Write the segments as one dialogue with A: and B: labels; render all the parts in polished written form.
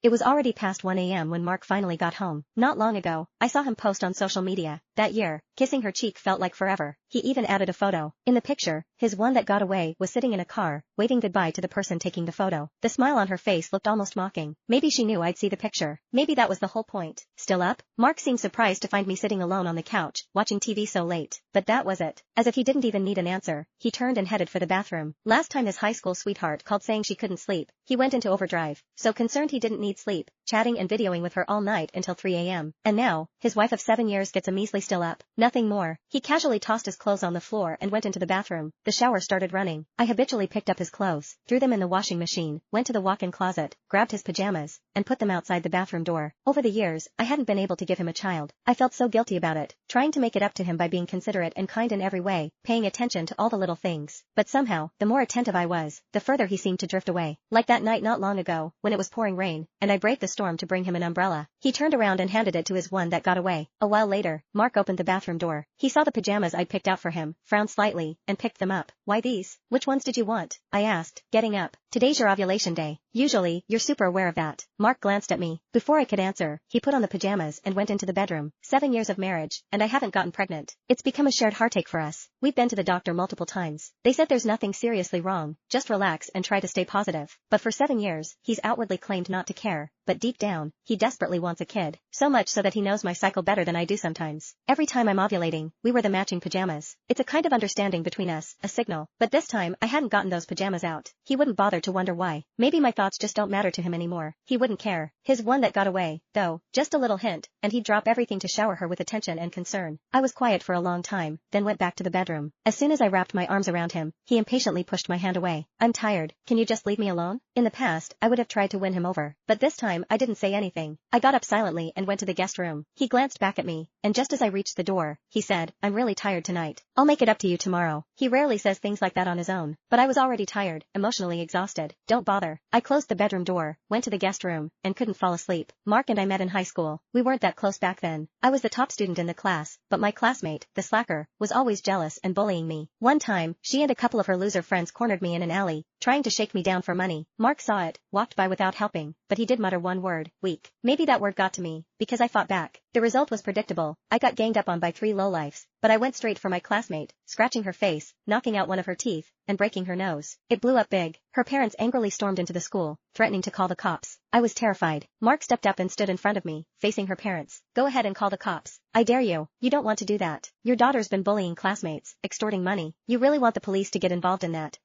A: It was already past 1 a.m. when Mark finally got home. Not long ago, I saw him post on social media. That year, kissing her cheek felt like forever. He even added a photo. In the picture, his one that got away was sitting in a car, waving goodbye to the person taking the photo. The smile on her face looked almost mocking. Maybe she knew I'd see the picture. Maybe that was the whole point. Still up? Mark seemed surprised to find me sitting alone on the couch, watching TV so late. But that was it. As if he didn't even need an answer, he turned and headed for the bathroom. Last time his high school sweetheart called saying she couldn't sleep, he went into overdrive. So concerned he didn't need sleep, chatting and videoing with her all night until 3 a.m. And now, his wife of 7 years gets a measly still up. Nothing more. He casually tossed his clothes on the floor and went into the bathroom. The shower started running. I habitually picked up his clothes, threw them in the washing machine, went to the walk-in closet, grabbed his pajamas, and put them outside the bathroom door. Over the years, I hadn't been able to give him a child. I felt so guilty about it, trying to make it up to him by being considerate and kind in every way, paying attention to all the little things. But somehow, the more attentive I was, the further he seemed to drift away. Like that night not long ago, when it was pouring rain, and I braved the storm to bring him an umbrella. He turned around and handed it to his one that got away. A while later, Mark opened the bathroom door. He saw the pajamas I'd picked out for him, frowned slightly, and picked them up. Why these? Which ones did you want? I asked, getting up. Today's your ovulation day. Usually, you're super aware of that. Mark glanced at me. Before I could answer, he put on the pajamas and went into the bedroom. 7 years of marriage, and I haven't gotten pregnant. It's become a shared heartache for us. We've been to the doctor multiple times. They said there's nothing seriously wrong, just relax and try to stay positive. But for 7 years, he's outwardly claimed not to care. But deep down, he desperately wants a kid. So much so that he knows my cycle better than I do sometimes. Every time I'm ovulating, we wear the matching pajamas. It's a kind of understanding between us, a signal. But this time, I hadn't gotten those pajamas out. He wouldn't bother to wonder why. Maybe my thoughts just don't matter to him anymore. He wouldn't care. His one that got away, though, just a little hint, and he'd drop everything to shower her with attention and concern. I was quiet for a long time, then went back to the bedroom. As soon as I wrapped my arms around him, he impatiently pushed my hand away. I'm tired. Can you just leave me alone? In the past, I would have tried to win him over. But this time, I didn't say anything. I got up silently and went to the guest room. He glanced back at me, and just as I reached the door, he said, I'm really tired tonight. I'll make it up to you tomorrow. He rarely says things like that on his own, but I was already tired, emotionally exhausted. Don't bother. I closed the bedroom door, went to the guest room, and couldn't fall asleep. Mark and I met in high school. We weren't that close back then. I was the top student in the class, but my classmate, the slacker, was always jealous and bullying me. One time, she and a couple of her loser friends cornered me in an alley, trying to shake me down for money. Mark saw it, walked by without helping, but he did mutter one word, weak. Maybe that word got to me, because I fought back. The result was predictable. I got ganged up on by 3 lowlifes, but I went straight for my classmate, scratching her face, knocking out one of her teeth, and breaking her nose. It blew up big. Her parents angrily stormed into the school, threatening to call the cops. I was terrified. Mark stepped up and stood in front of me, facing her parents. Go ahead and call the cops. I dare you. You don't want to do that. Your daughter's been bullying classmates, extorting money. You really want the police to get involved in that,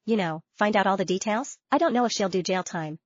A: find out all the details? I don't know if she'll do jail time,